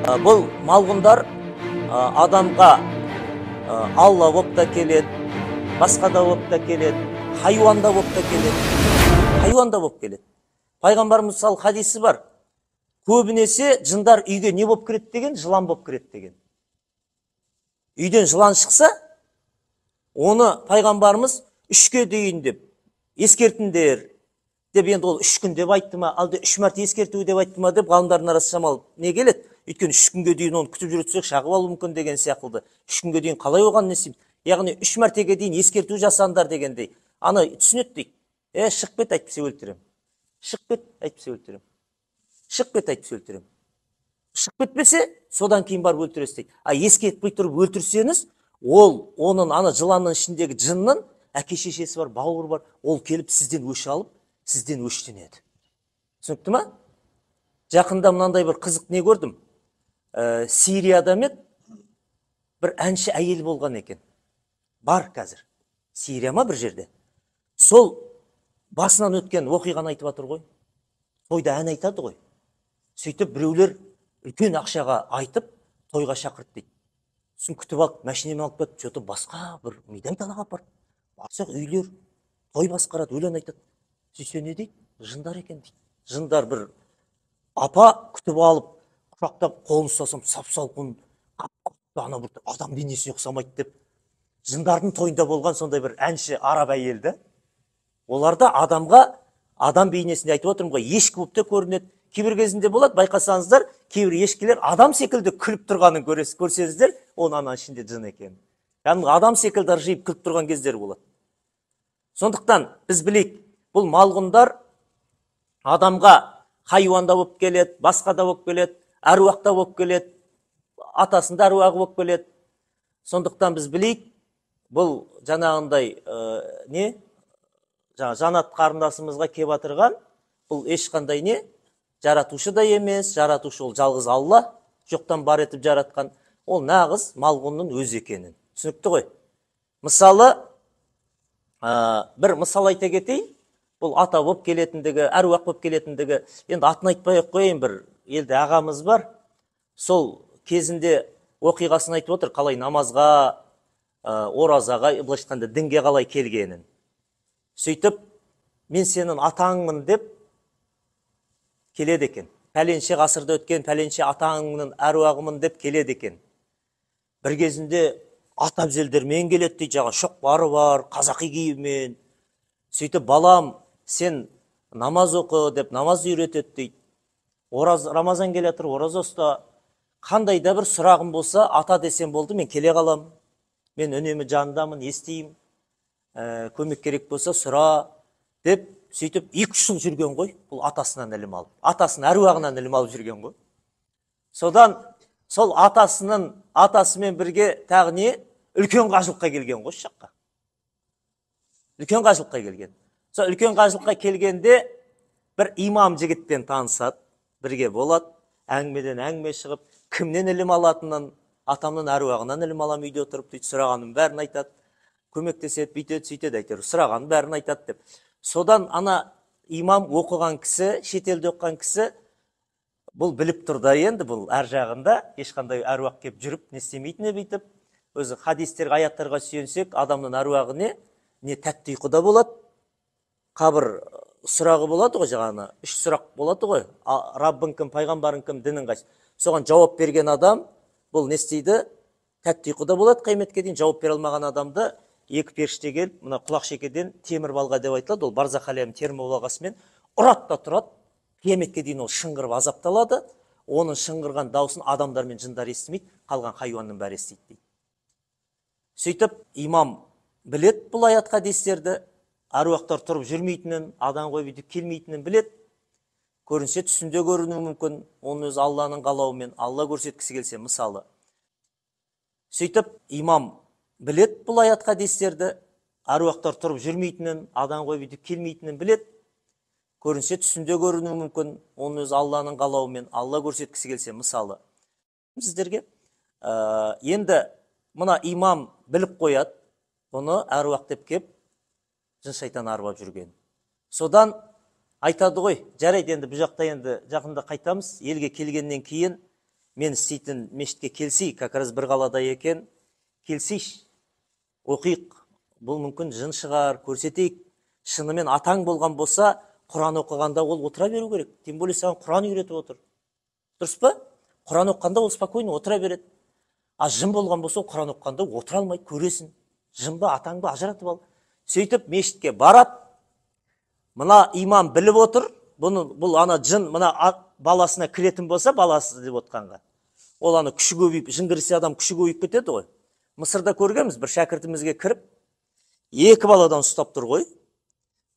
Бұл малғындар адамға Алла болып та келеді, басқа да болып та келеді, хайуанда болып та келеді, хайуанда болып келеді. Пайғамбарымыз мысалы хадисі бар. Көбінесе жындар үйге не болып кіреді деген, жылан болып кіреді деген. Үйден жылан шықса, оны пайғамбарымыз 3-ке дейін деп ескертіңдер деп, енді ол 3 күн деп айтты ма, алды 3 мәрте ескерту деп айтты ма деп ғалымдардың арасы шамалы не келеді? Өйткені 3 күнге дейін оны күтіп жүрсек шағып алу мүмкін деген сияқтылды. 3 күнге дейін қалай оған не істейміз? Яғни 3 мәртеге дейін ескерту жасаңдар дегендей. Ана түсінеді дейді. Шығып кет, әйтпесе өлтірем. Шығып кет, әйтпесе өлтірем. Шығып кет, әйтпесе өлтірем. Шығып кетпесе, содан кейін барып өлтіресіз дейді. Ескертпей тұрып өлтірсеңіз, ол оның ана жыланның ішіндегі жынның әке шешесі бар, бауыр бар, ол келіп сізден өш алып, сізден өштенеді. Түсінікті ма? Жақында мынандай бір қызық не көрдім. Сирияда бір әнші әйел болған екен. Бар қазір. Сирия ма бір жерде. Сол басынан өткен оқиғаны айтып жатыр ғой. Тойда ән айтады ғой. Сөйтіп біреулер үлкен ақшаға айтып, тойға шақырды дейді. Сосын күтіп алып, машинамен алып кетіп, что-то басқа бір мидай далаға апарып. Барсақ үйлер, той басқарады, өлең айтады. Сөйтсе не дейді? Жындар екен дейді. Жындар бір апа күтіп алып, құшақтап, қолын ұстасам, сап-салқын, ана бір адам бейнесіне ұқсамайды деп. Жындардың тойында болған сондай бір әнші араб әйелді. Оларда адамға, адам бейнесінде айтып отырмын ғой, ешкі болып та көрінеді. Кейбір кезінде болады, байқасаңыздар, кейбір ешкілер адам секілді күліп тұрғанын көрсеңіздер, оның ана ішінде жын екен. Яғни адам секілді ыржиып күліп тұрған кездер болады. Сондықтан біз білейік, бұл малғындар адамға хайуанда болып келеді, басқа да болып келеді, әруақта болып келеді, атасында әруағы болып келеді. Сондықтан біз білейік, бұл жаңағындай жанат қарындасымызға кеп атырған, бұл ешқандай не? Жаратушы да емес, жаратушы ол жалғыз Алла, жоқтан бар етіп жаратқан, ол нағыз малғынның өзі екенін. Түсінікті ғой. Мысалы, бір мысал айта кетейін, бұл ата болып келетіндігі, әруақ болып келетіндігі, енді атын айтпай қойын, бір елде ағамыз бар, сол кезінде оқиғасын айтып отыр, қалай намазға, оразаға, былайша айтқанда дінге қалай келгенін. Сөйтіп, мен сенің атаңмын деп келеді екен. Пәленше ғасырда өткен, пәленше атаңның әруағымын деп келеді екен. Бір кезінде ат әбзелдермен келеді дейді, жаңа шоқпары бар, қазақи киіммен. Сөйтіп, балам, сен намаз оқы деп намаз үйретеді дейді. Рамазан келе жатыр, ораза ұста. Қандай да бір сұрағым болса, ата десем болды, мен келе қалам. Мен үнемі жанындамын, естеймін. Көмек керек болса, сұра деп, сөйтіп 2 жыл жүрген ғой, бұл атасынан ілім алып. Атасының әруағынан ілім алып жүрген ғой. Содан сол атасымен бірге тағы не? Үлкен қажылыққа келген ғой шаққа. Үлкен қажылыққа келген. Сол үлкен қажылыққа келгенде бір имам жігіттен танысады, бірге болады, әңгімеден әңгіме шығып, кімнен ілім алатынын, атамның әруағынан ілім алам үйде отырып дейді, сұрағанын бәрін айтады, көмектеседі, бүйтеді, сөйтеді, әйтеуір сұрағанын бәрін айтады деп. Содан ана имам оқыған кісі, шетелде оқыған кісі, бұл біліп тұрды енді, бұл әр жағында ешқандай әруақ кеп жүріп, не істемейтіні бүйтіп, өзі хадистерге, аяттарға сүйенсек, адамның әруағы не тәтті ұйқыда болады, қабір сұрағы болады ғой, жаңағы 3 сұрақ болады ғой, Раббың кім, пайғамбарың кім, дінің қайсы. Соған жауап берген адам, бұл не істейді? Тәтті ұйқыда болады, қияметке дейін жауап бере алмаған адамды 2 періште келіп, мына құлақ шекеден темір балға деп айтылады, ол барзақ әлемінің темір балғасымен ұрады да тұрады, қияметке дейін ол шыңғырып азапталады, оның шыңғырған даусын адамдар мен жындар естімейді, қалған хайуанның бәрі естиді дейді. Сөйтіп, имам білет бұл аят хадистерді, әруақтар тұрып жүрмейтінін, адам ғой бүйтіп келмейтінін білет. Көрінсе түсінде көрінуі мүмкін, оның өзі Алланың қалауымен, Алла көрсеткісі келсе, мысалы. Сөйтіп, имам білет бұл аят хадистерді, әруақтар тұрып жүрмейтінін, адам ғой бүйтіп келмейтінін білет. Көрінсе түсінде көрінуі мүмкін, оның өзі Алланың қалауымен, Алла көрсеткісі келсе, мысалы. Сіздерге енді мына имам біліп қояды, бұны әруақ деп кеп, жын шайтан арбап жүрген. Содан айтады ғой, жарайды енді бұл жақта енді жақында қайтамыз, елге келгеннен кейін мен істейтін мешітке келсей, как раз бір қалада екен, келсейші, оқиық. Бұл мүмкін жын шығар, көрсетейік. Шынымен атаң болған болса, Құран оқығанда ол отыра беру керек. Тем более саған Құран үйретіп отыр. Дұрыс па? Құран оқығанда ол спокойно отыра береді. А жын болған болса, Құран оқығанда отыра алмайды, көресің. Жын ба, атаң ба, ажыратып ал. Сөйтіп мешітке барады. Мына имам біліп отыр. Бұл ана жын мына баласына кіретін болса, баласы деп отқанға. Ол аны күші көбейіп, жын кірсе адам күші көбейіп кетеді ғой. Мысырда көргенбіз, бір шәкіртімізге кіріп, екі баладан ұстап тұр ғой.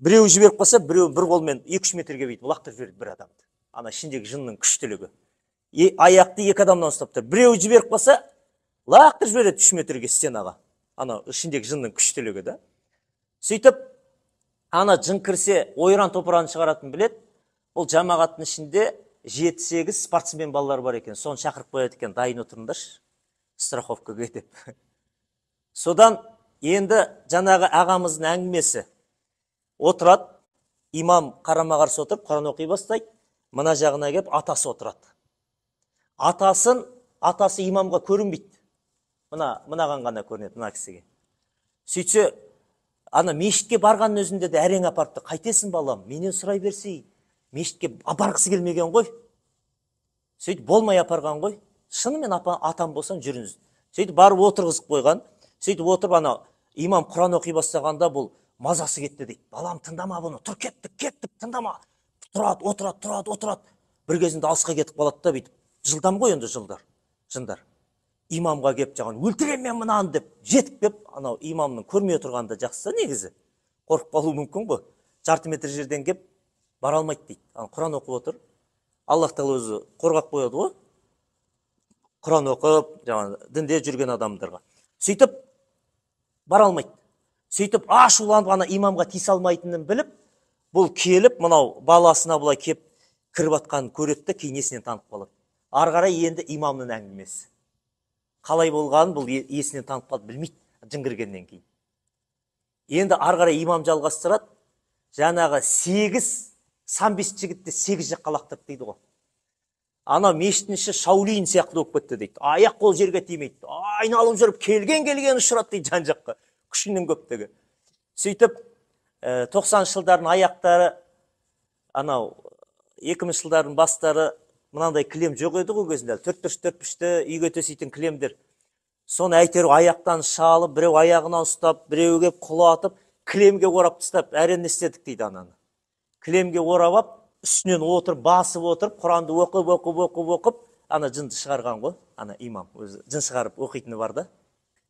Біреу жіберіп қалса, біреу бір қолмен 2-3 метрге бейді, лақтырып жіберді бір адамды. Ана ішіндегі жынның күштілігі. Аяқты екі адамнан ұстап тұр. Біреу жіберіп қалса, лақтырып жібереді 3 метрге стенаға. Ана ішіндегі жынның күштілігі да. Сөйтіп, ана жын кірсе, ойран топыраны шығаратын білет. Ол жамағаттың ішінде 7-8 спортсмен балалар бар екен. Соны шақырып қояды екен, дайын отырыңдаршы, страховкаға деп. Содан енді жаңағы ағамыздың әңгімесі отырады. Имам қарама-қарсы отырып, Құран оқи бастайды. Мына жағына келіп, атасы отырады. Атасы имамға көрінбейді. Мынаған ғана көрінеді, мына кісіге. Сөйтсе, ана мешітке барған өзінде де әрең апарыпты. Қайтесің балам, менен сұрай берсей. Мешітке апарғысы келмеген ғой. Сөйтіп болмай апарған ғой. Шынымен атам болсаң жүріңіз. Сөйтіп барып отырғызып қойған. Сөйтіп отырып ана имам Құран оқи бастағанда бұл мазасы кетті дейді. Балам, тыңдама бұны. Тұр, кеттік, тыңдама. Отырады. Бір кезінде алысқа кетіп қалады да бүйтіп. Жылдам ғой енді жындар. Имамға кеп жаған, өлтірем мен мынаны деп, жетіп кеп, анау имамның көрмей отырғанда жақсы негізі. Қорқып қалу мүмкін ғой. Жарты метр жерден кеп бара алмайды дейді. Құран оқып отыр. Аллах тағала өзі қорғап қояды ғой. Құран оқып, дінде жүрген адамдарға. Сөйтіп бара алмайды. Сөйтіп ашуланып ана имамға тиісе алмайтынын біліп, бұл келіп, мынау баласына бұлай кеп кіріп атқанын көреді де кейін есінен танып қалады. Ары қарай енді имамның әңгімесі. Қалай болғанын бұл есінен танып қалды, білмейді, жын кіргеннен кейін. Енді ары қарай имам жалғастырады. Жаңағы 8 15 жігітті 8 жаққа лақтырып дейді ғой. Ана мешіттің іші Шаулин сияқты болып кетті дейді. Аяқ қол жерге тимейді. Айналып жүріп келген ұшырады дейді жан жаққа. Күшінің көптігі. Сөйтіп 90 жылдардың аяқтары, анау 2000 жылдардың бастары мынандай кілем жоқ еді ғой кезінде. 4-4-4-4-ті үйге төсейтін кілемдер. Соны әйтеу аяқтан шалып, біреу аяғынан ұстап, біреуге құлатып, кілемге орап тастап, әрен істедік дейді ананы. Кілемге орап, үстінен отырып, басып отырып, Құранды оқып, ана жынды шығарған ғой, ана имам өзі жын шығарып оқитыны бар да.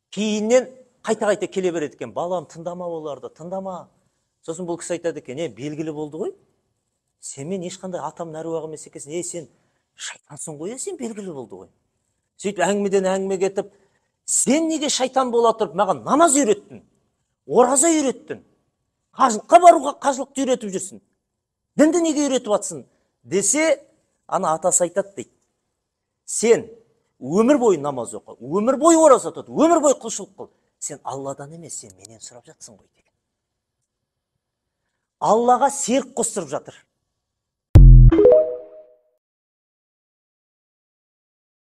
Кейіннен қайта келе береді екен, балам, тыңдама оларды, тыңдама. Сосын бұл кісі айтады екен, белгілі болды ғой, сен мен ешқандай атам әруақ емес екенсің, сен шайтансың ғой, сен белгілі болды ғой. Сөйтіп әңгімеден әңгіме кетіп, сен неге шайтан бола тұрып, маған намаз үйреттің, ораза үйреттің, қажылыққа баруға қажылықты үйретіп жүрсің, дінді неге үйретіп атсың десе, ана атасы айтады дейді. Сен өмір бойы намаз оқы, өмір бойы ораза тұт, өмір бойы құлшылық қыл. Сен Алладан емес, сен менен сұрап жатсың ғой деген. Аллаға серік қостырып жатыр.